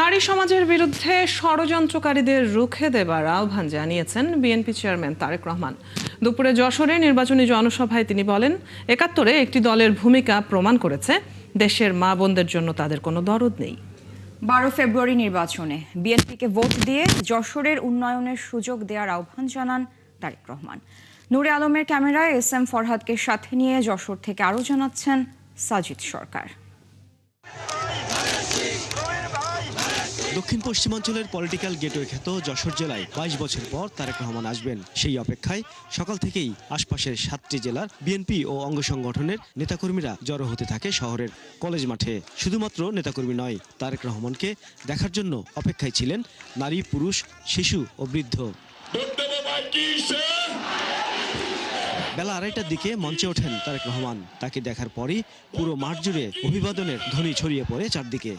নারী সমাজের বিরুদ্ধে ষড়যন্ত্রকারীদের রুখে দেবার আহ্বান জানিয়েছেন বিএনপি চেয়ারম্যান তারেক রহমান। দুপুরে যশোরে নির্বাচনী জনসভায় তিনি বলেন, ৭১-এ একটি দলের ভূমিকা প্রমাণ করেছে দেশের মা বোনদের জন্য তাদের কোনো দরদ নেই। ১২ ফেব্রুয়ারি নির্বাচনে বিএনপিকে ভোট দিয়ে যশোরের উন্নয়নের সুযোগ দেওয়ার আহ্বান জানান তারেক রহমান। নূরে আলমের ক্যামেরায় এস.এম. ফরহাদকে সাথে নিয়ে যশোর থেকে আরও জানাচ্ছেন সাজিদ সরকার। দক্ষিণ পশ্চিমাঞ্চলের পলিটিক্যাল গেটওয়ে খ্যাত যশোর জেলায় ২২ বছর পর তারেক রহমান আসবেন। সেই অপেক্ষায় সকাল থেকেই আশপাশের ৭টি জেলার বিএনপি ও অঙ্গ সংগঠনের নেতাকর্মীরা জড়ো হতে থাকে শহরের কলেজ মাঠে। শুধুমাত্র নেতাকর্মী নয়, তারেক রহমানকে দেখার জন্য অপেক্ষায় ছিলেন নারী, পুরুষ, শিশু ও বৃদ্ধ। বেলা ২:৩০টার দিকে মঞ্চে ওঠেন তারেক রহমান। তাকে দেখার পরই পুরো মাঠ জুড়ে অভিবাদনের ধ্বনি ছড়িয়ে পড়ে চারদিকে।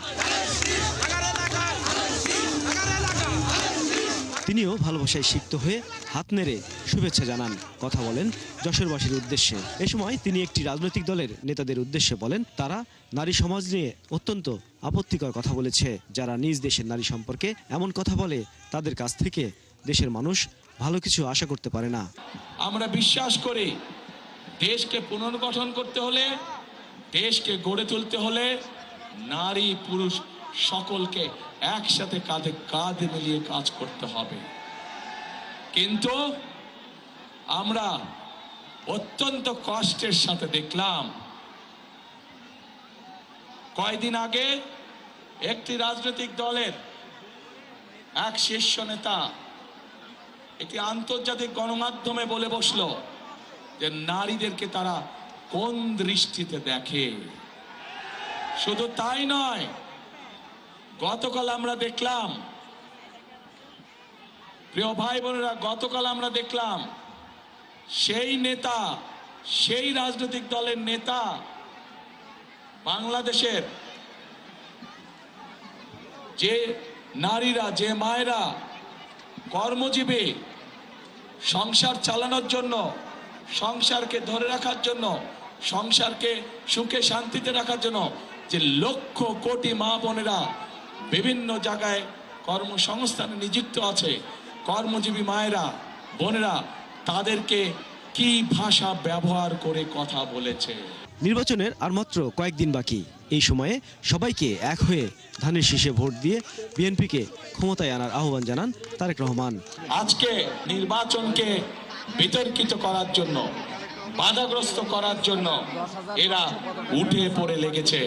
তিনিও ভালোবাসায় সিক্ত হয়ে হাত নেড়ে শুভেচ্ছা জানান, কথা বলেন যশোরবাসীর উদ্দেশ্যে। এ সময় তিনি একটি রাজনৈতিক দলের নেতাদের উদ্দেশ্যে বলেন, তারা নারী সমাজ নিয়ে অত্যন্ত আপত্তিকর কথা বলেছে। যারা নিজ দেশের নারী সম্পর্কে এমন কথা বলে, তাদের কাছ থেকে দেশের মানুষ ভালো কিছু আশা করতে পারে না। আমরা বিশ্বাস করি, দেশকে পুনর্গঠন করতে হলে, দেশকে গড়ে তুলতে হলে নারী পুরুষ সকলকে একসাথে কাঁধে কাঁধ মিলিয়ে কাজ করতে হবে। কিন্তু আমরা অত্যন্ত কষ্টের সাথে দেখলাম, কয়েকদিন আগে একটি রাজনৈতিক দলের এক শীর্ষ নেতা একটি আন্তর্জাতিক গণমাধ্যমে বলে বসলো যে নারীদেরকে তারা কোন দৃষ্টিতে দেখে। শুধু তাই নয়, গতকাল আমরা দেখলাম, প্রিয় ভাই বোনেরা, গতকাল আমরা দেখলাম সেই নেতা, সেই রাজনৈতিক দলের নেতা বাংলাদেশের যে নারীরা, যে মায়েরা কর্মজীবী, সংসার চালানোর জন্য, সংসারকে ধরে রাখার জন্য, সংসারকে সুখে শান্তিতে রাখার জন্য যে লক্ষ কোটি মা বোনেরা বিভিন্ন জায়গায় কর্মসংস্থানে নিযুক্ত আছে, কর্মজীবী মায়েরা বোনেরা, তাদেরকে কি ভাষা ব্যবহার করে কথা বলেছে। নির্বাচনের আর মাত্র কয়েকদিন বাকি। এই সময়ে সবাইকে এক হয়ে ধানের শীষে ভোট দিয়ে বিএনপিকে ক্ষমতায় আনার আহ্বান জানান তারেক রহমান। আজকে নির্বাচনকে বিতর্কিত করার জন্য, বাধাগ্রস্ত করার জন্য এরা উঠে পড়ে লেগেছে।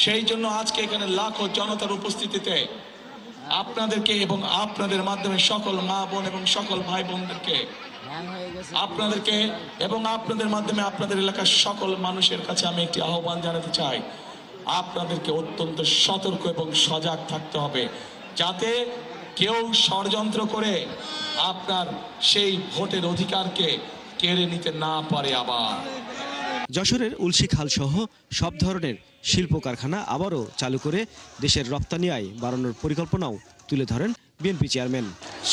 সেই জন্য আজকে এখানে লাখো জনতার উপস্থিতিতে আপনাদেরকে এবং আপনাদের মাধ্যমে সকল মা বোন এবং সকল ভাই বোনদেরকে, আপনাদেরকে এবং আপনাদের মাধ্যমে আপনাদের এলাকার সকল মানুষের কাছে আমি একটি আহ্বান জানাতে চাই, আপনাদেরকে অত্যন্ত সতর্ক এবং সজাগ থাকতে হবে, যাতে কেউ ষড়যন্ত্র করে আপনার সেই ভোটের অধিকারকে কেড়ে নিতে না পারে। আবার যশোরের উলশি খাল সহ সব ধরনের শিল্প কারখানা আবারও চালু করে দেশের রপ্তানি আয় বাড়ানোর পরিকল্পনাও তুলে ধরেন বিএনপি চেয়ারম্যান।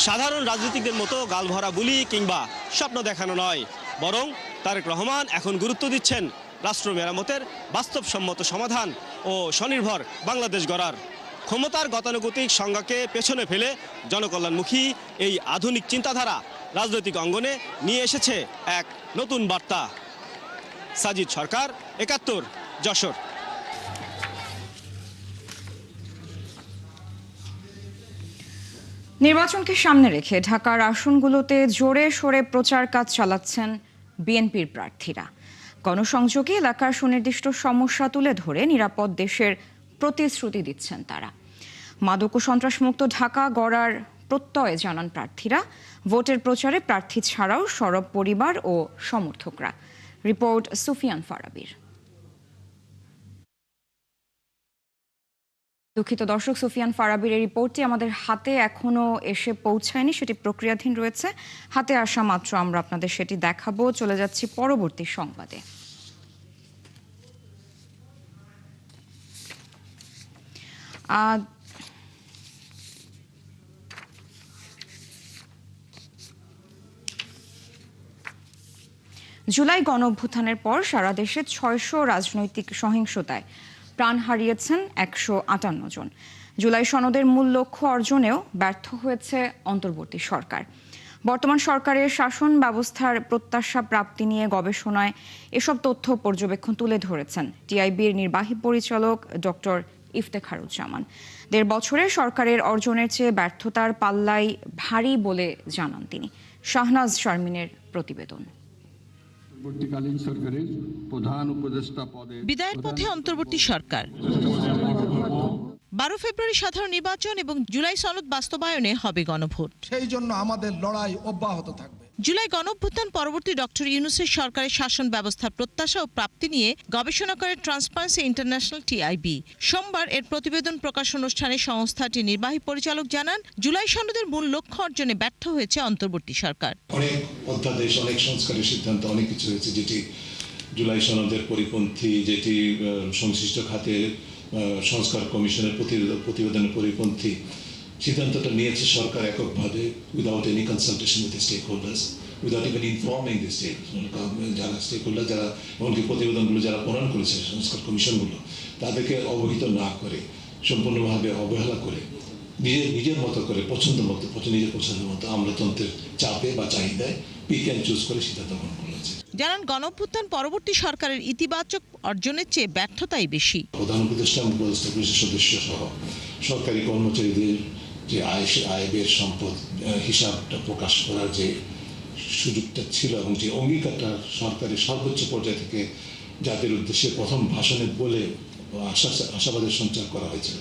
সাধারণ রাজনীতিকদের মতো গালভরা বুলি কিংবা স্বপ্ন দেখানো নয়, বরং তারেক রহমান এখন গুরুত্ব দিচ্ছেন রাষ্ট্র মেরামতের বাস্তবসম্মত সমাধান ও স্বনির্ভর বাংলাদেশ গড়ার। ক্ষমতার গতানুগতিক সংজ্ঞাকে পেছনে ফেলে জনকল্যাণমুখী এই আধুনিক চিন্তাধারা রাজনৈতিক অঙ্গনে নিয়ে এসেছে এক নতুন বার্তা। সাজিদ সরকার, ৭১, যশোর। নির্বাচনকে সামনে রেখে ঢাকার আসনগুলোতে জোরে সোরে প্রচার কাজ চালাচ্ছেন বিএনপির প্রার্থীরা। গণসংযোগে এলাকার সুনির্দিষ্ট সমস্যা তুলে ধরে নিরাপদ দেশের প্রতিশ্রুতি দিচ্ছেন তারা। মাদক ও সন্ত্রাসমুক্ত ঢাকা গড়ার প্রত্যয় জানান প্রার্থীরা। ভোটের প্রচারে প্রার্থী ছাড়াও সরব পরিবার ও সমর্থকরা। রিপোর্ট সুফিয়ান ফারাবির। দুঃখিত দর্শক, সুফিয়ান ফারাবির এই রিপোর্টটি আমাদের হাতে এখনো এসে পৌঁছায়নি, সেটি প্রক্রিয়াধীন রয়েছে। হাতে আসা মাত্র আমরা আপনাদের সেটি দেখাবো। চলে যাচ্ছি পরবর্তী সংবাদে। জুলাই গণঅভ্যুত্থানের পর সারা দেশে ৬০০ রাজনৈতিক সহিংসতায় প্রাণ হারিয়েছেন ১৫৮ জন। জুলাই সনদের মূল লক্ষ্য অর্জনেও ব্যর্থ হয়েছে অন্তর্বর্তী সরকার। বর্তমান সরকারের শাসন ব্যবস্থার প্রত্যাশা প্রাপ্তি নিয়ে গবেষণায় এসব তথ্য পর্যবেক্ষণ তুলে ধরেছেন টিআইবির নির্বাহী পরিচালক ডক্টর ইফতেখারুজ্জামান। 1.5 বছরে সরকারের অর্জনের চেয়ে ব্যর্থতার পাল্লাই ভারী বলে জানান তিনি। শাহনাজ শারমিনের প্রতিবেদন। বিদায়ের পথে অন্তর্বর্তী সরকার। 12 ফেব্রুয়ারি সাধারণ নির্বাচন এবং জুলাই সনদ বাস্তবায়নে হবে গণভোট। সেই জন্য আমাদের লড়াই অব্যাহত থাকবে। জুলাই গণঅভ্যুত্থান পরবর্তী ডক্টর ইউনূসের সরকারের শাসন ব্যবস্থার প্রত্যাশা ও প্রাপ্তি নিয়ে গবেষণা করে ট্রান্সপারেন্সি ইন্টারন্যাশনাল টিআইবি। সোমবার এর প্রতিবেদন প্রকাশ অনুষ্ঠানে সংস্থাটির নির্বাহী পরিচালক জানান, জুলাই সনদের মূল লক্ষ্য অর্জনে ব্যর্থ হয়েছে অন্তর্বর্তী সরকার। অনেক অধ্যাদেশ, অনেক সংস্কারের সিদ্ধান্ত, অনেক কিছু হয়েছে যেটি জুলাই সনদের পরিপন্থী, যেটি সংশ্লিষ্ট খাতের সংস্কার কমিশনের প্রতিবেদনের পরিপন্থী। সিদ্ধান্তটা নিয়েছে সরকার এককভাবে, without any consultation with stakeholders, without even informing the stake যারা স্টেক হোল্ডার, যারা এমনকি প্রতিবেদনগুলো যারা প্রণয়ন করেছে সংস্কার কমিশনগুলো, তাদেরকে অবহিত না করে, সম্পূর্ণভাবে অবহেলা করে, নিজের মতো করে নিজের পছন্দ মতো আমলাতন্ত্রের চাপে বা চাহিদায় পিক অ্যান্ড চুজ করে সিদ্ধান্ত গ্রহণ করেছে। জানান, গণঅভ্যুত্থান পরবর্তী সরকারের ইতিবাচক অর্জনের চেয়ে ব্যর্থতাই বেশি। প্রধান উপদেষ্টা এবং উপদেষ্টা পরিষদের সদস্য সহ সরকারি কর্মচারীদের যে আয় ব্যয়ের সম্পদ হিসাবটা প্রকাশ করার যে সুযোগটা ছিল এবং যে অঙ্গীকারটা সরকারের সর্বোচ্চ পর্যায় থেকে যাদের উদ্দেশ্যে প্রথম ভাষণে বলে আশাবাদের সঞ্চার করা হয়েছিল,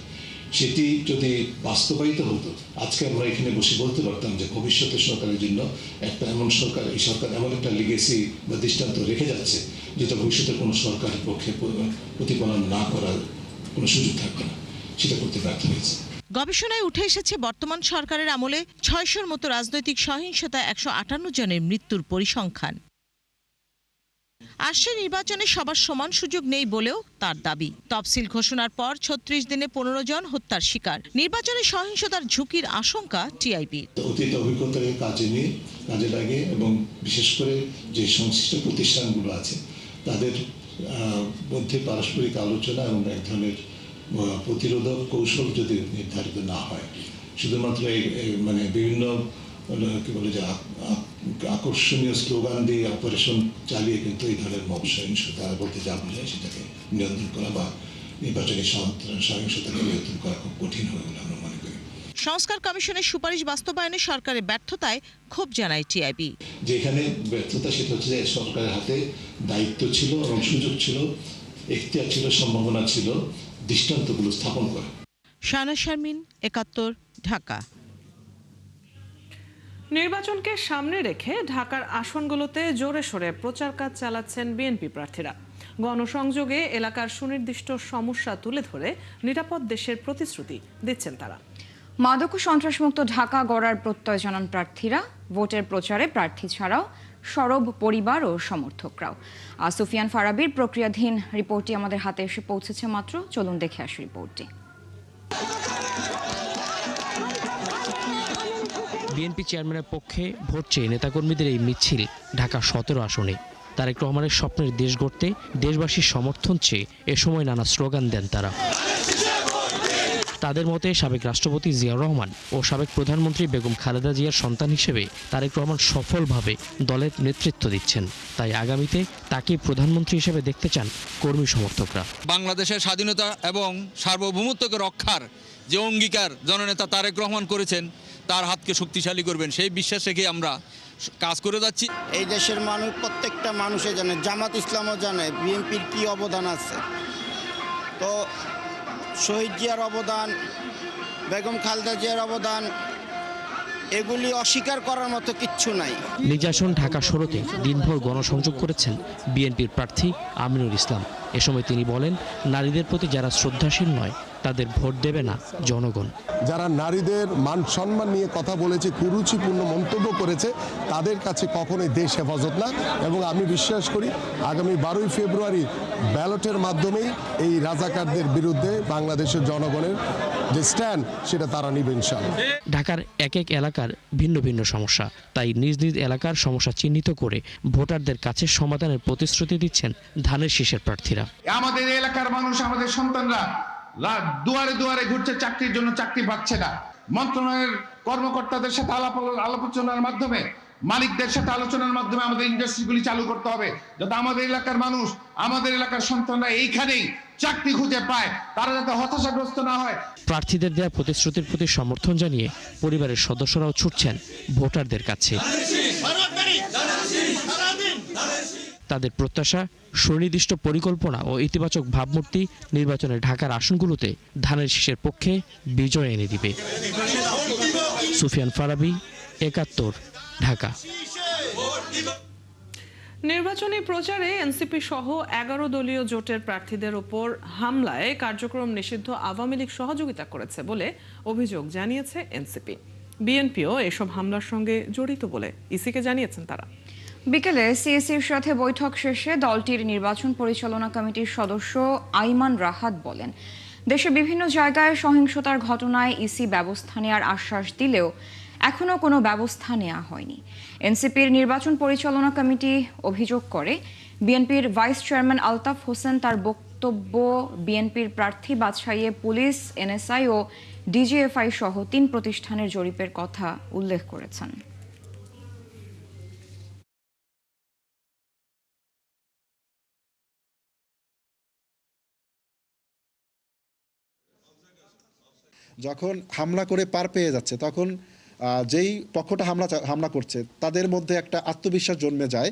সেটি যদি বাস্তবায়িত হতো, আজকে আমরা এখানে বসে বলতে পারতাম যে ভবিষ্যতের সরকারের জন্য একটা এমন সরকার, এই সরকার এমন একটা লিগেসি বা দৃষ্টান্ত রেখে যাচ্ছে যেটা ভবিষ্যতের কোনো সরকারের পক্ষে প্রতিপালন না করার কোনো সুযোগ থাকবে না। সেটা করতে ব্যর্থ হয়েছে। গবেষণায় উঠে এসেছে, বর্তমান সরকারের আমলে 600-র মতো রাজনৈতিক সহিংসতায় 158 জনের মৃত্যুর পরিসংখ্যান। আসছে নির্বাচনে সবার সমান সুযোগ নেই বলেও তার দাবি। তফসিল ঘোষণার পর 36 দিনে 15 জন হত্যার শিকার। নির্বাচনে সহিংসতার ঝুঁকির আশঙ্কা টিআইবির। অতীত অভিজ্ঞতাকে কাজে লাগে এবং বিশেষ করে যে সংশ্লিষ্ট প্রতিষ্ঠানগুলো আছে তাদের মধ্যে পারস্পরিক আলোচনা এবং এক ধরনের প্রতিরোধক কৌশল যদি নির্ধারিত না হয়, শুধুমাত্র মানে বিভিন্ন কি বলে যে আকর্ষণীয় স্লোগান দিয়ে অপারেশন চালিয়ে কিন্তু এই ধরনের মব সহিংসতা বলতে যা বোঝায় সেটাকে নিয়ন্ত্রণ করা বা নির্বাচনী সহিংসতাকে নিয়ন্ত্রণ করা খুব কঠিন হবে বলে আমরা মনে করি। সংস্কার কমিশনের সুপারিশ বাস্তবায়নে সরকারের ব্যর্থতায় ক্ষোভ জানায় টিআইবি। যেখানে ব্যর্থতা সেটা হচ্ছে যে সরকারের হাতে দায়িত্ব ছিল এবং সুযোগ ছিল, এখতিয়ার ছিল, সম্ভাবনা ছিল দৃষ্টান্তগুলো স্থাপন করা। শাহনাজ শারমিন, 71, ঢাকা। নির্বাচনকে সামনে রেখে ঢাকার আসনগুলোতে জোরে সোরে প্রচার কাজ চালাচ্ছেন বিএনপি প্রার্থীরা। গণসংযোগে এলাকার সুনির্দিষ্ট সমস্যা তুলে ধরে নিরাপদ দেশের প্রতিশ্রুতি দিচ্ছেন তারা। মাদক ও সন্ত্রাসমুক্ত ঢাকা গড়ার প্রত্যয় জানান প্রার্থীরা। ভোটের প্রচারে প্রার্থী ছাড়াও সরব পরিবার ও সমর্থকরাও। সুফিয়ান ফারাবির প্রক্রিয়াধীন রিপোর্টটি আমাদের হাতে এসে পৌঁছেছে মাত্র। চলুন দেখে আসি রিপোর্টটি। বিএনপি চেয়ারম্যানের পক্ষে ভোট চেয়ে নেতাকর্মীদের এই মিছিল ঢাকা 17 আসনে। তারেক রহমানের স্বপ্নের দেশ গড়তে দেশবাসীর সমর্থন চেয়ে এ সময় নানা স্লোগান দেন তারা। তাদের মতে সাবেক রাষ্ট্রপতি জিয়াউর রহমান ও সাবেক প্রধানমন্ত্রী বেগম খালেদা জিয়ার সন্তান হিসেবে তারেক রহমান সফলভাবে দলের নেতৃত্ব দিচ্ছেন, তাই আগামীতে তাকে প্রধানমন্ত্রী হিসেবে দেখতে চান কর্মী সমর্থকরা। বাংলাদেশের স্বাধীনতা এবং সার্বভৌমত্বকে রক্ষার যে অঙ্গীকার জননেতা তারেক রহমান করেছেন, তার হাতকে শক্তিশালী করবেন সেই বিশ্বাস রেখে আমরা কাজ করে যাচ্ছি। এই দেশের মানুষ, প্রত্যেকটা মানুষে জানে, জামাত ইসলামও জানে বিএনপির কি অবদান আছে। তো শহীদ জিয়ার অবদান, বেগম খালেদা জিয়ার অবদান, এগুলি অস্বীকার করার মতো কিচ্ছু নাই। নিজ আসন ঢাকা 16-তে দিনভর গণসংযোগ করেছেন বিএনপির প্রার্থী আমিনুল ইসলাম। এ সময় তিনি বলেন, নারীদের প্রতি যারা শ্রদ্ধাশীল নয় তাদের ভোট দেবে না জনগণ। যারা নারীদের মান সম্মান নিয়ে কথা বলেছে, কুরুচিপূর্ণ মন্তব্য করেছে, তাদের কাছে কখনোই দেশ হেফাজত না। এবং আমি বিশ্বাস করি আগামী 12ই ফেব্রুয়ারি ব্যালটের মাধ্যমেই এই রাজাকারদের বিরুদ্ধে বাংলাদেশের জনগণের যে স্ট্যান্ড সেটা তারা নিবে ইনশাআল্লাহ। ঢাকার এক এক এলাকার ভিন্ন ভিন্ন সমস্যা, তাই নিজ নিজ এলাকার সমস্যা চিহ্নিত করে ভোটারদের কাছে সমাধানের প্রতিশ্রুতি দিচ্ছেন ধানের শীষের প্রার্থীরা। আমাদের এলাকার মানুষ, আমাদের সন্তানরা দুয়ারে দুয়ারে ঘুরছে চাকরির জন্য, চাকরি পাচ্ছে না। মন্ত্রণালয়ের কর্মকর্তাদের সাথে আলোচনার মাধ্যমে, মালিকদের সাথে আলোচনার মাধ্যমে আমাদের ইন্ডাস্ট্রিগুলি চালু করতে হবে, যাতে আমাদের এলাকার মানুষ, আমাদের এলাকার সন্তানরা এইখানেই চাকরি খুঁজে পায়, তারা যাতে হতাশাগ্রস্ত না হয়। প্রার্থীদের দেওয়া প্রতিশ্রুতির প্রতি সমর্থন জানিয়ে পরিবারের সদস্যরাও ছুটছেন ভোটারদের কাছে। তাদের প্রত্যাশা, সুনির্দিষ্ট পরিকল্পনা ও ইতিবাচক ভাবমূর্তি নির্বাচনে ঢাকার আসনগুলোতে ধানের শীষের পক্ষে বিজয় এনে দিবে। সুফিয়ান ফারাবি, ৭১, ঢাকা। নির্বাচনী প্রচারে এনসিপি সহ ১১ দলীয় জোটের প্রার্থীদের উপর হামলায় কার্যক্রম নিষিদ্ধ আওয়ামী লীগ সহযোগিতা করেছে বলে অভিযোগ জানিয়েছে এনসিপি। বিএনপিও এসব হামলার সঙ্গে জড়িত বলে ইসিকে জানিয়েছেন তারা। বিকেলে সিএসির সাথে বৈঠক শেষে দলটির নির্বাচন পরিচালনা কমিটির সদস্য আইমান রাহাত বলেন, দেশে বিভিন্ন জায়গায় সহিংসতার ঘটনায় ইসি ব্যবস্থা নেওয়ার আশ্বাস দিলেও এখনও কোনো ব্যবস্থা নেওয়া হয়নি। এনসিপির নির্বাচন পরিচালনা কমিটি অভিযোগ করে, বিএনপির ভাইস চেয়ারম্যান আলতাফ হোসেন তার বক্তব্য বিএনপির প্রার্থী বাছাইয়ে পুলিশ, এনএসআই ও ডিজিএফআই সহ ৩ প্রতিষ্ঠানের জরিপের কথা উল্লেখ করেছেন। যখন হামলা করে পার পেয়ে যাচ্ছে, তখন যেই পক্ষটা হামলা করছে তাদের মধ্যে একটা আত্মবিশ্বাস জন্মে যায়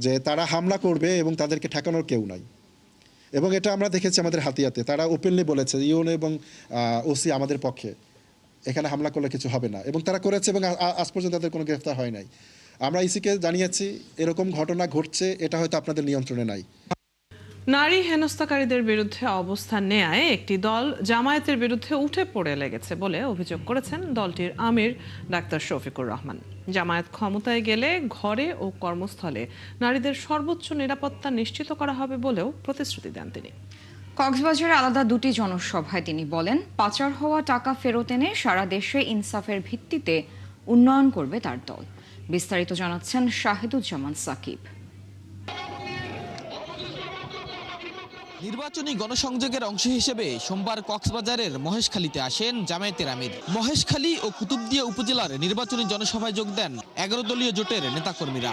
যে তারা হামলা করবে এবং তাদেরকে ঠেকানোর কেউ নাই। এবং এটা আমরা দেখেছি আমাদের হাতিয়াতে, তারা ওপেনলি বলেছে ইউনো এবং ওসি আমাদের পক্ষে, এখানে হামলা করলে কিছু হবে না, এবং তারা করেছে এবং আজ পর্যন্ত তাদের কোনো গ্রেফতার হয় নাই। আমরা ইসিকে জানিয়েছি এরকম ঘটনা ঘটছে, এটা হয়তো আপনাদের নিয়ন্ত্রণে নাই। নারী হেনস্থাকারীদের বিরুদ্ধে অবস্থান নেয় একটি দল জামায়াতের বিরুদ্ধে উঠে পড়ে লেগেছে বলে অভিযোগ করেছেন দলটির আমির ডাক্তার শফিকুর রহমান। জামায়াত ক্ষমতায় গেলে ঘরে ও কর্মস্থলে নারীদের সর্বোচ্চ নিরাপত্তা নিশ্চিত করা হবে বলেও প্রতিশ্রুতি দেন তিনি। কক্সবাজারে আলাদা 2টি জনসভায় তিনি বলেন, পাচার হওয়া টাকা ফেরত এনে সারা দেশে ইনসাফের ভিত্তিতে উন্নয়ন করবে তার দল। বিস্তারিত জানাচ্ছেন শাহিদুজ্জামান সাকিব। নির্বাচনী গণসংযোগের অংশ হিসেবে সোমবার কক্সবাজারের মহেশখালীতে আসেন জামায়াতের আমির। মহেশখালী ও কুতুবদিয়া উপজেলার নির্বাচনী জনসভায় যোগ দেন 11 দলীয় জোটের নেতাকর্মীরা।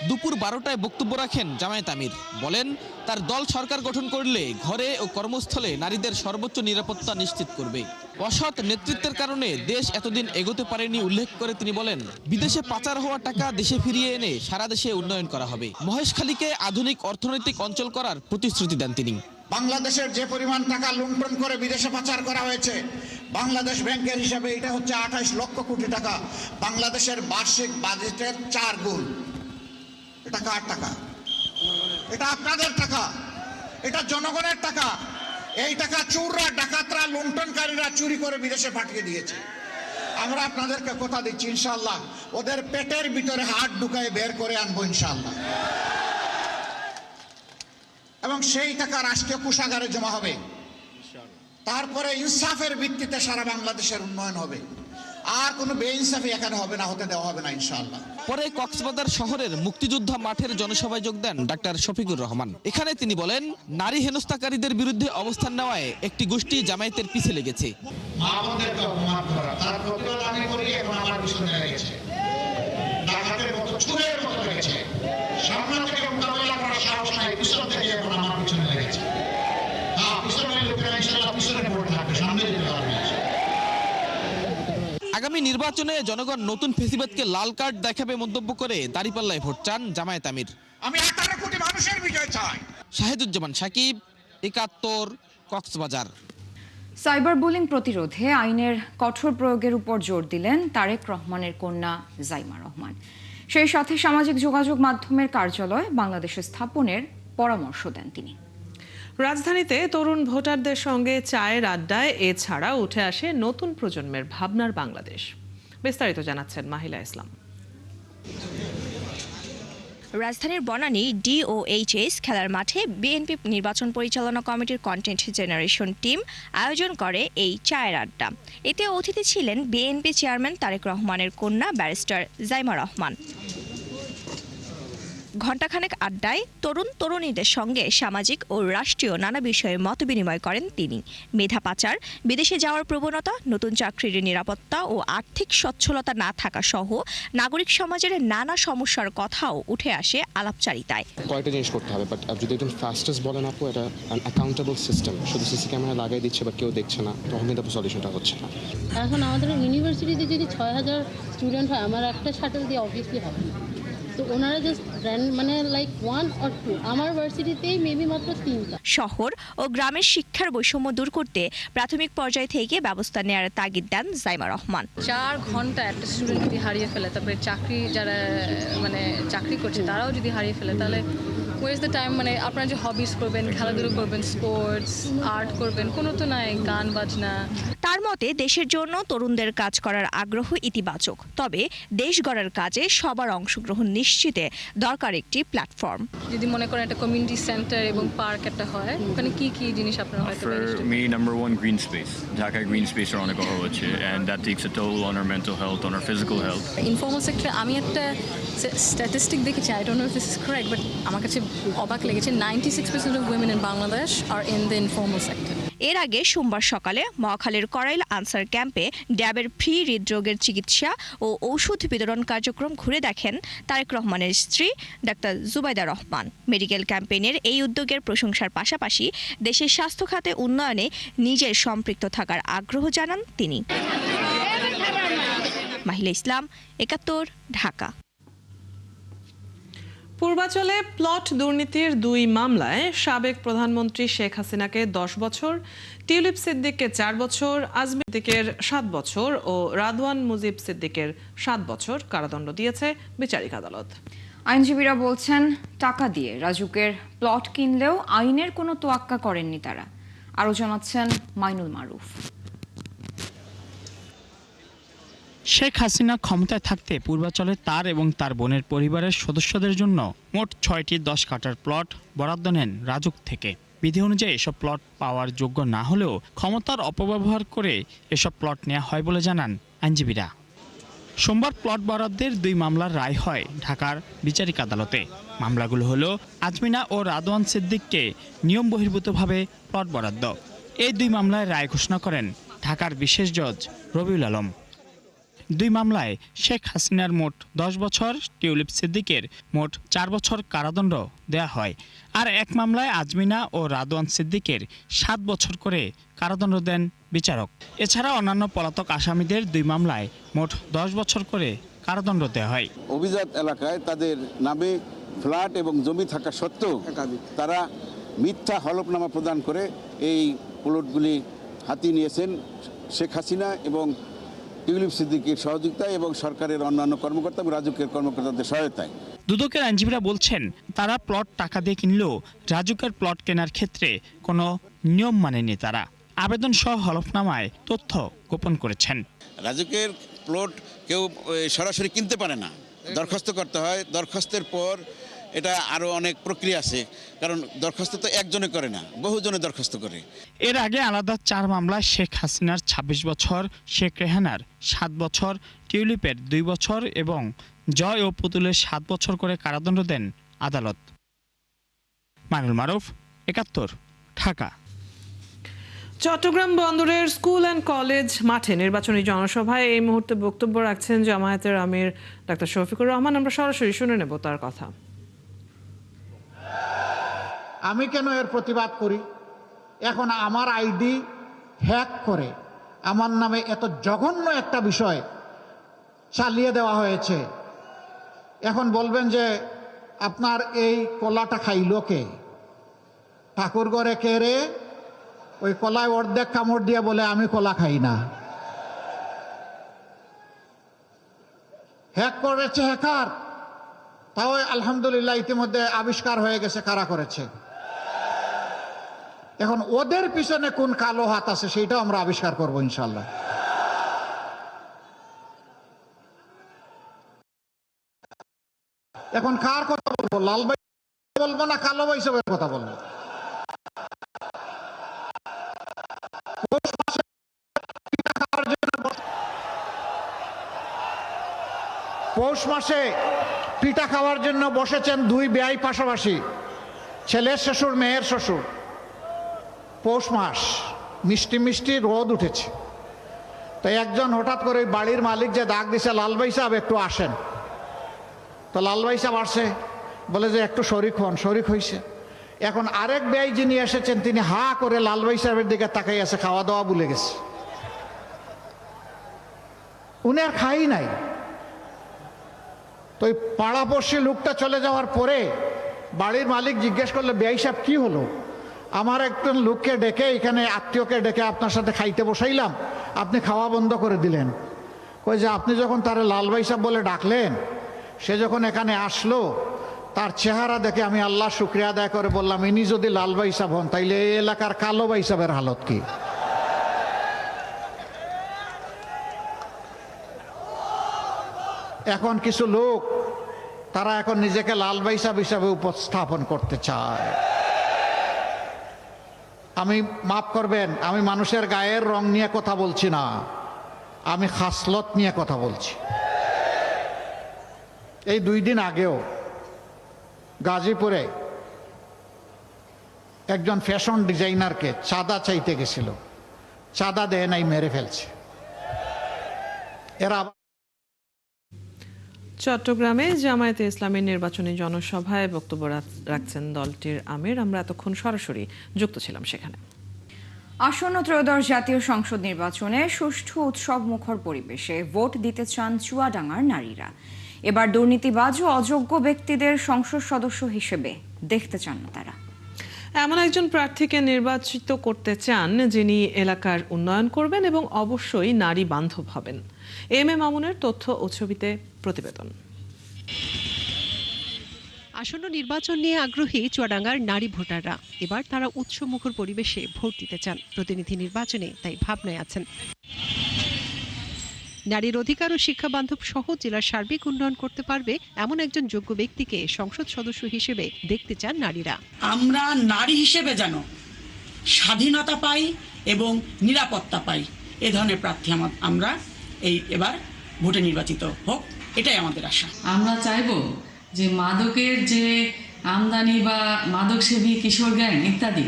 দুপুর 12টায় বক্তব্য রাখেন জামায়াত আমির। বলেন, তার দল সরকার গঠন করলে ঘরে ও কর্মস্থলে নারীদের সর্বোচ্চ নিরাপত্তা নিশ্চিত করবে। অসৎ নেতৃত্বের কারণে দেশ এতদিন এগোতে পারেনি উল্লেখ করে তিনি বলেন, বিদেশে পাচার হওয়া টাকা দেশে ফিরিয়ে এনে সারা দেশে উন্নয়ন করা হবে। মহেশখালীকে আধুনিক অর্থনৈতিক অঞ্চল করার প্রতিশ্রুতি দেন তিনি। বাংলাদেশের যে পরিমাণ টাকা লুণ্ঠন করে বিদেশে পাচার করা হয়েছে, বাংলাদেশ ব্যাংকের হিসাবে এটা হচ্ছে 28 লক্ষ কোটি টাকা, বাংলাদেশের বার্ষিক বাজেটের 4 গুণ। এটা কার টাকা? এটা আপনাদের টাকা, এটা জনগণের টাকা। এই টাকা চোররা, ডাকাতরা, লুণ্ঠনকারীরা চুরি করে বিদেশে পাঠিয়ে দিয়েছে। আমরা আপনাদেরকে কথা দিচ্ছি, ইনশাআল্লাহ ওদের পেটের ভিতরে হাত ঢুকায় বের করে আনবো ইনশাআল্লাহ, এবং সেই টাকা রাষ্ট্রীয় কোষাগারে জমা হবে। তারপরে ইনসাফের ভিত্তিতে সারা বাংলাদেশের উন্নয়ন হবে। আর কোনো বেইনসাফি এখানে হবে না, হতে দেওয়া হবে না ইনশাআল্লাহ। পরে কক্সবাজার শহরের মুক্তিযোদ্ধা মাঠের জনসভায় যোগ দেন ডাক্তার শফিকুর রহমান। এখানে তিনি বলেন, নারী হেনস্থাকারীদের বিরুদ্ধে অবস্থান নেওয়ায় একটি গোষ্ঠী জামায়াতের পিছে লেগেছে। আমাদেরকে অপমান করা, তার প্রতিবাদ আমি করি, এখন আমার পিছনে লেগেছে, ডাকাতের মতো, চোরের মতো লেগেছে। সামনে থেকে মোকাবেলা করার সাহস নাই, পিছন থেকে এখন আমার পিছনে লেগেছে। হ্যাঁ, পিছনের লোকেরা ইনশাআল্লাহ পিছনে পড়ে থাকবে, সামনে যেতে পারবে। আগামী নির্বাচনে জনগণ নতুন ফেসিবাদকে লাল কার্ড দেখাবে মন্তব্য করে দাঁড়িপাল্লায় ভোট চান জামায়াত আমির। আমি 18 কোটি মানুষের বিজয় চাই। শাহিদুজ্জামান সাকিব, ৭১, কক্সবাজার। সাইবার বুলিং প্রতিরোধে আইনের কঠোর প্রয়োগের উপর জোর দিলেন তারেক রহমানের কন্যা জাইমা রহমান। সেই সাথে সামাজিক যোগাযোগ মাধ্যমের কার্যালয় বাংলাদেশে স্থাপনের পরামর্শ দেন তিনি। রাজধানীতে তরুণ ভোটারদের সঙ্গে চায়ের আড্ডায় এছাড়া উঠে আসে নতুন প্রজন্মের ভাবনার বাংলাদেশ। বিস্তারিত জানাচ্ছেন মাহিলা ইসলাম। রাজধানীর বনানী DOHS খেলার মাঠে বিএনপি নির্বাচন পরিচালনা কমিটির কন্টেন্ট জেনারেশন টিম আয়োজন করে এই চায়ের আড্ডা। এতে অতিথি ছিলেন বিএনপি চেয়ারম্যান তারেক রহমানের কন্যা ব্যারিস্টার জাইমা রহমান। ঘণ্টাখানেক আড্ডায় তরুণ তরুণীদের সঙ্গে সামাজিক ও রাষ্ট্রীয় নানা বিষয়ে মতবিনিময় করেন তিনি। মেধা পাচার, বিদেশে যাওয়ার প্রবণতা, নতুন চাকরির নিরাপত্তা ও আর্থিক সচ্ছলতা না থাকা সহ নাগরিক সমাজের নানা সমস্যার কথাও উঠে আসে আলাপচারিতায়। কয়েকটা জিনিস করতে হবে, বাট যদি একদম ফাস্টেস্ট বলেন আপু, এটা অ্যাকাউন্টেবল সিস্টেম। শুধু সিসি ক্যামেরা লাগাই দিচ্ছে বাট কেউ দেখছে না, তখন কিন্তু সলিউশনটা হচ্ছে না। এখন আমাদের ইউনিভার্সিটিতে যদি 6000 স্টুডেন্ট হয়, আমার একটা শাটল দিয়ে অবভিয়াসলি হবে না। তো ওনারা জাস্ট মানে লাইক 1 or 2, আমার ভার্সিটিতেই মেবি মাত্র 3টা। শহর ও গ্রামের শিক্ষার বৈষম্য দূর করতে প্রাথমিক পর্যায় থেকে ব্যবস্থা নেওয়ার তাগিদ দেন জাইমা রহমান। 4 ঘন্টা একটা স্টুডেন্ট যদি হারিয়ে ফেলে, তারপরে চাকরি যারা মানে চাকরি করছে তারাও যদি হারিয়ে ফেলে, তাহলে ওয়েজ দ্য টাইম। মানে আপনারা যে হবিস করবেন, খেলাধুলো করবেন, স্পোর্টস, আর্ট করবেন, কোনো তো নাই, গান বাজনা। তার মতে দেশের জন্য তরুণদের কাজ করার আগ্রহ ইতিবাচক, তবে দেশ গড়ার কাজে সবার অংশগ্রহণ নিশ্চিতে দরকার একটি প্ল্যাটফর্ম। যদি মনে করেন একটা কমিউনিটি সেন্টার এবং পার্ক একটা হয়, ওখানে কি কি জিনিস আপনারা হয়তো For me, number one, green space. Dhaka green space এর অনেক অভাব আছে, and that takes a toll on our mental health, on our physical health. Informal সেক্টরে আমি একটা স্ট্যাটিস্টিক দেখেছি, I don't know if this is correct, but আমার কাছে অবাক লেগেছে, 96% of women in Bangladesh are in the informal sector. এর আগে সোমবার সকালে মহাখালীর করাইল আনসার ক্যাম্পে ড্যাবের ফ্রি হৃদরোগের চিকিৎসা ও ঔষধ বিতরণ কার্যক্রম ঘুরে দেখেন তারেক রহমানের স্ত্রী ডাক্তার জুবাইদা রহমান। মেডিকেল ক্যাম্পেইনের এই উদ্যোগের প্রশংসার পাশাপাশি দেশের স্বাস্থ্য খাতে উন্নয়নে নিজের সম্পৃক্ত থাকার আগ্রহ জানান তিনি। মাহিলা ইসলাম, 71, ঢাকা। পূর্বাচলে প্লট দুর্নীতির 2 মামলায় সাবেক প্রধানমন্ত্রী শেখ হাসিনাকে 10 বছর, টিউলিপ সিদ্দিককে 4 বছর, আজমি সিদ্দিকের 7 বছর ও রাদওয়ান মুজিব সিদ্দিকের 7 বছর কারাদণ্ড দিয়েছে বিচারিক আদালত। আইনজীবীরা বলছেন, টাকা দিয়ে রাজুকের প্লট কিনলেও আইনের কোনো তোয়াক্কা করেননি তারা। আরও জানাচ্ছেন মাইনুল মারুফ। শেখ হাসিনা ক্ষমতায় থাকতে পূর্বাচলে তার এবং তার বোনের পরিবারের সদস্যদের জন্য মোট 6টি 10 কাঠার প্লট বরাদ্দ নেন রাজুক থেকে। বিধি অনুযায়ী এসব প্লট পাওয়ার যোগ্য না হলেও ক্ষমতার অপব্যবহার করে এসব প্লট নেওয়া হয় বলে জানান আইনজীবীরা। সোমবার প্লট বরাদ্দের 2 মামলার রায় হয় ঢাকার বিচারিক আদালতে। মামলাগুলো হলো আজমিনা ও রাদওয়ান সিদ্দিককে নিয়ম বহির্ভূতভাবে প্লট বরাদ্দ। এই 2 মামলায় রায় ঘোষণা করেন ঢাকার বিশেষ জজ রবিউল আলম। 2 মামলায় শেখ হাসিনার মোট 10 বছর, টিউলিপ সিদ্দিকের মোট 4 বছর কারাদণ্ড দেয়া হয়। আর 1 মামলায় আজমিনা ও রাদওয়ান সিদ্দিকের 7 বছর করে কারাদণ্ড দেন বিচারক। এছাড়া অন্যান্য পলাতক আসামিদের 2 মামলায় মোট 10 বছর করে কারাদণ্ড দেওয়া হয়। অভিজাত এলাকায় তাদের নামে ফ্ল্যাট এবং জমি থাকা সত্ত্বেও তারা মিথ্যা হলফনামা প্রদান করে এই প্লটগুলি হাতিয়ে নিয়েছেন শেখ হাসিনা এবং টিউলিপ সিদ্দিকের সহযোগিতায় এবং সরকারের অন্যান্য কর্মকর্তা এবং রাজুকের কর্মকর্তাদের সহায়তায়। দুদকের আইনজীবীরা বলছেন, তারা প্লট টাকা দিয়ে কিনলেও রাজুকের প্লট কেনার ক্ষেত্রে কোনো নিয়ম মানেনি তারা। আবেদন সহ হলফনামায় তথ্য গোপন করেছেন। রাজুকের প্লট কেউ সরাসরি কিনতে পারে না, দরখাস্ত করতে হয়। দরখাস্তের পর এটা আরও অনেক প্রক্রিয়া আছে, কারণ দরখাস্ত তো একজনে করে না, বহুজনে দরখাস্ত করে। এর আগে আলাদা 4 মামলায় শেখ হাসিনার 26 বছর, শেখ রেহানার 7 বছর, টিউলিপের 2 বছর এবং জয় ও পুতুলের 7 বছর করে কারাদণ্ড দেন আদালত। মাইনুল মারুফ, 71, ঢাকা। চট্টগ্রাম বন্দরের স্কুল অ্যান্ড কলেজ মাঠে নির্বাচনী জনসভায় এই মুহূর্তে বক্তব্য রাখছেন জামায়াতের আমির ডাক্তার শফিকুর রহমান। আমরা সরাসরি শুনে নেব তার কথা। আমি কেন এর প্রতিবাদ করি? এখন আমার আইডি হ্যাক করে আমার নামে এত জঘন্য একটা বিষয় চালিয়ে দেওয়া হয়েছে। এখন বলবেন যে আপনার এই কলাটা খাইলো কে? ঠাকুর ঘরে কে রে? ওই কলায় অর্ধেক কামড় দিয়ে বলে আমি কলা খাই না। হ্যাক করেছে হ্যাকার, তাও আলহামদুলিল্লাহ ইতিমধ্যে আবিষ্কার হয়ে গেছে কারা করেছে। এখন ওদের পিছনে কোন কালো হাত আছে সেটাও আমরা আবিষ্কার করবো ইনশাল্লাহ। এখন কার কথা বলবো? লাল ভাই বলবো না কালো ভাই সবের কথা বলবো? পৌষ মাসে পিঠা খাওয়ার জন্য বসেছেন দুই বেয়াই পাশাপাশি, ছেলের শ্বশুর মেয়ের শ্বশুর। পৌষ মাস, মিষ্টি মিষ্টি রোদ উঠেছে। তো একজন হঠাৎ করে ওই বাড়ির মালিক যে ডাক দিছে, লাল ভাই সাহেব একটু আসেন। তো লাল ভাই সাহেব আসে, বলে যে একটু শরিক হন। শরিক হয়েছে। এখন আরেক বেয়াই যিনি এসেছেন তিনি হা করে লাল ভাই সাহেবের দিকে তাকাই আছে, খাওয়া দাওয়া ভুলে গেছে। উনি আর খাই নাই। তো ওই পাড়াপড়শি লোকটা চলে যাওয়ার পরে বাড়ির মালিক জিজ্ঞেস করলে, বেয়াই সাহেব কি হলো? আমার একজন লোককে ডেকে, এখানে আত্মীয়কে ডেকে আপনার সাথে খাইতে বসাইলাম, আপনি খাওয়া বন্ধ করে দিলেন। কই যে আপনি যখন তার লাল ভাই সাহেব বলে ডাকলেন, সে যখন এখানে আসলো, তার চেহারা দেখে আমি আল্লাহ শুক্রিয়া আদায় করে বললাম, ইনি যদি লাল ভাই সাহেব হন তাইলে এই এলাকার কালো ভাই সাহেবের হালত কি? এখন কিছু লোক তারা এখন নিজেকে লাল ভাই সাহেব হিসাবে উপস্থাপন করতে চায়। আমি মাফ করবেন, আমি মানুষের গায়ের রং নিয়ে কথা বলছি না, আমি খাসলত নিয়ে কথা বলছি। এই 2 দিন আগেও গাজীপুরে একজন ফ্যাশন ডিজাইনারকে চাঁদা চাইতে গেছিল, চাঁদা দেয় নাই, মেরে ফেলছে। এরা চট্টগ্রামে জামায়াতে ইসলামীর নির্বাচনী জনসভায় বক্তব্য রাখছেন দলটির আমির। আমরা এতক্ষণ সরাসরি যুক্ত ছিলাম সেখানে। আসন্ন ত্রয়োদশ জাতীয় সংসদ নির্বাচনে সুষ্ঠু উৎসব মুখর পরিবেশে ভোট দিতে চান চুয়াডাঙ্গার নারীরা। এবার দুর্নীতিবাজ ও অযোগ্য ব্যক্তিদের সংসদ সদস্য হিসেবে দেখতে চান না তারা। এমন একজন প্রার্থীকে নির্বাচিত করতে চান যিনি এলাকার উন্নয়ন করবেন এবং অবশ্যই নারী বান্ধব হবেন। এম এ মামুনের তথ্য ও ছবিতে প্রতিবেদন। আসন্ন নির্বাচন নিয়ে আগ্রহী চুয়াডাঙ্গার নারী ভোটাররা। এবার তারা উৎসবমুখর পরিবেশে ভোট দিতে চান। প্রতিনিধি নির্বাচনে তাই ভাবনায় আছেন। নারীর অধিকার ও শিক্ষা বান্ধব সহ জেলার সার্বিক উন্নয়ন করতে পারবে এমন একজন যোগ্য ব্যক্তিকে সংসদ সদস্য হিসেবে দেখতে চান নারীরা। আমরা নারী হিসেবে যেন স্বাধীনতা পাই এবং নিরাপত্তা পাই, এ ধরনের প্রার্থী আমরা এবার ভোটে নির্বাচিত হোক, এটাই আমাদের আশা। আমরা চাইবো যে মাদকের যে আমদানি বা মাদক সেবী কিশোর গ্যাং ইত্যাদি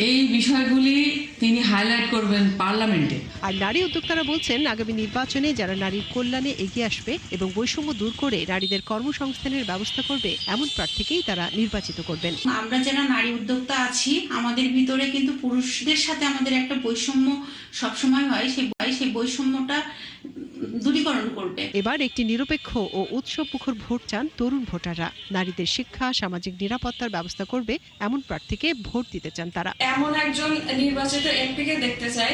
এই বিষয়গুলি তিনি হাইলাইট করবেন পার্লামেন্টে। আর নারী উদ্যোক্তারা বলছেন আগামী নির্বাচনে যারা নারীর কল্যাণে এগিয়ে আসবে এবং বৈষম্য দূর করে নারীদের কর্মসংস্থানের ব্যবস্থা করবে এমন প্রার্থীকেই তারা নির্বাচিত করবেন। আমরা যারা নারী উদ্যোক্তা আছি, আমাদের ভিতরে কিন্তু পুরুষদের সাথে আমাদের একটা বৈষম্য সবসময় হয়, সেই বৈষম্যটা দূরীকরণ করবে। এবার একটি নিরপেক্ষ ও উৎসবমুখর ভোট চান তরুণ ভোটাররা। নারীদের শিক্ষা, সামাজিক নিরাপত্তার ব্যবস্থা করবে এমন প্রার্থীকে ভোট দিতে চান তারা। এমন একজন নির্বাচিত এমপিকে দেখতে চাই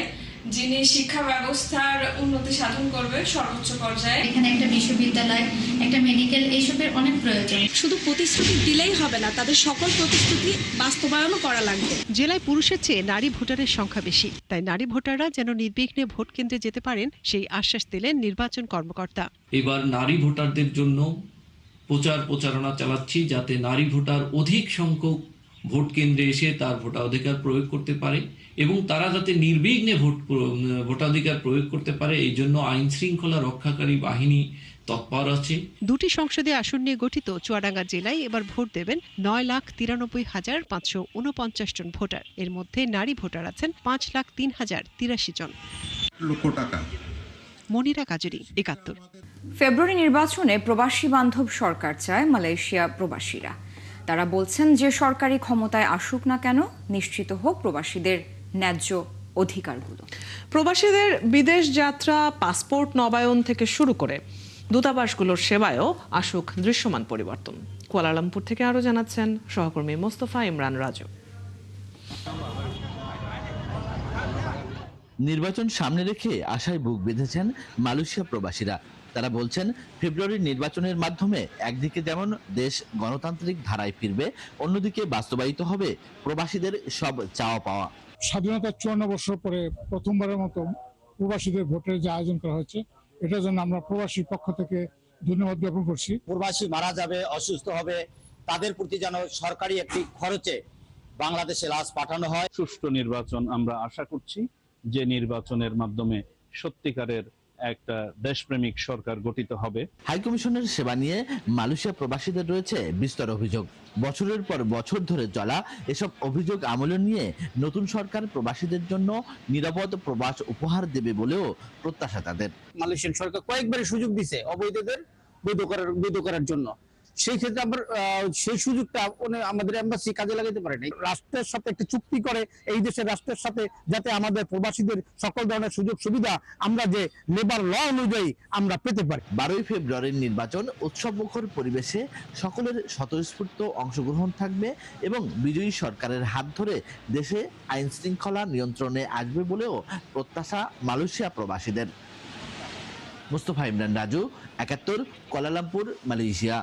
যিনি শিক্ষা ব্যবস্থার উন্নতি সাধন করবে সর্বোচ্চ পর্যায়ে। এখানে একটা বিশ্ববিদ্যালয়, একটা মেডিকেল, এইসবের অনেক প্রয়োজন। শুধু প্রতিশ্রুতি দিলেই হবে না, তাদের সকল প্রতিশ্রুতি বাস্তবায়নও করা লাগবে। জেলায় পুরুষের চেয়ে নারী ভোটারের সংখ্যা বেশি, তাই নারী ভোটাররা যেন নির্বিঘ্নে ভোট কেন্দ্রে যেতে পারেন সেই আশ্বাস দিলেন নির্বাচন কর্মকর্তা। এবার নারী ভোটারদের জন্য প্রচারণা চালাচ্ছি যাতে নারী ভোটার অধিক সংখ্যক ভোট কেন্দ্রে এসে তার ভোটাধিকার প্রয়োগ করতে পারে এবং তারা যাতে নির্বিঘ্নে ভোটাধিকার প্রয়োগ করতে পারে, এই জন্য আইন শৃঙ্খলা রক্ষাকারী বাহিনী তৎপর আছে। দুটি সংসদীয় আসন নিয়ে গঠিত চুয়াডাঙ্গা জেলায় এবার ভোট দেবেন 9,93,549 জন ভোটার। এর মধ্যে নারী ভোটার আছেন 5,03,083 জন। মনিরা কাজুরি, ৭১। ফেব্রুয়ারি নির্বাচনে প্রবাসী বান্ধব সরকার চায় মালয়েশিয়া প্রবাসীরা। তারা বলছেন যে সরকারি ক্ষমতায় আসুক না কেন, নিশ্চিত হোক প্রবাসীদের ন্যায্য অধিকারগুলো। প্রবাসীদের বিদেশ যাত্রা, পাসপোর্ট নবায়ন থেকে শুরু করে দূতাবাসগুলোর সেবায়ও আসুক দৃশ্যমান পরিবর্তন। কুয়ালালামপুর থেকে আরো জানাচ্ছেন সহকর্মী মোস্তফা ইমরান রাজু। নির্বাচন সামনে রেখে আশায় বুক বেঁধেছেন মালয়েশিয়া প্রবাসীরা। তারা বলছেন ফেব্রুয়ারি নির্বাচনের মাধ্যমে একদিকে যেমন দেশ গণতান্ত্রিক ধারায় ফিরবে, অন্যদিকে বাস্তবায়িত হবে প্রবাসীদের সব চাওয়া পাওয়া। স্বাধীনতার 54 বছর পরে প্রথমবারের মতো প্রবাসীদের ভোটের যে আয়োজন করা হয়েছে, এটার জন্য আমরা প্রবাসীর পক্ষ থেকে ধন্যবাদ জ্ঞাপন করছি। প্রবাসী মারা যাবে, অসুস্থ হবে, তাদের প্রতি যেন সরকারি একটি খরচে বাংলাদেশে লাশ পাঠানো হয়। সুষ্ঠু নির্বাচন আমরা আশা করছি, যে নির্বাচনের মাধ্যমে সত্যিকারের একটা দেশপ্রেমিক সরকার গঠিত হবে। হাইকমিশনের সেবা নিয়ে মালয়েশিয়া প্রবাসীদের রয়েছে বিস্তর অভিযোগ। বছরের পর বছর ধরে চলা এসব অভিযোগ আমলে নিয়ে নতুন সরকার প্রবাসীদের জন্য নিরাপদ প্রবাস উপহার দেবে বলেও প্রত্যাশা তাদের। মালয়েশিয়ান সরকার কয়েকবারই সুযোগ দিছে অবৈধদের বৈধ করার জন্য, সেই ক্ষেত্রে আবার সেই সুযোগটা আমাদের এম্বাসি কাজে লাগাতে পারে না। রাষ্ট্রের সাথে একটি চুক্তি করে এই দেশের রাষ্ট্রের সাথে, যাতে আমাদের প্রবাসীদের সকল ধরনের সুযোগ সুবিধা আমরা যে লেবার ল অনুযায়ী আমরা পেতে পারি। 12 ফেব্রুয়ারির নির্বাচন উৎসবমুখর পরিবেশে সকলের স্বতঃস্ফূর্ত অংশগ্রহণ থাকবে এবং বিজয়ী সরকারের হাত ধরে দেশে আইন শৃঙ্খলা নিয়ন্ত্রণে আসবে বলেও প্রত্যাশা মালয়েশিয়া প্রবাসীদের। Mustafa Imran Raju, 71, Kuala Lumpur, Malaysia.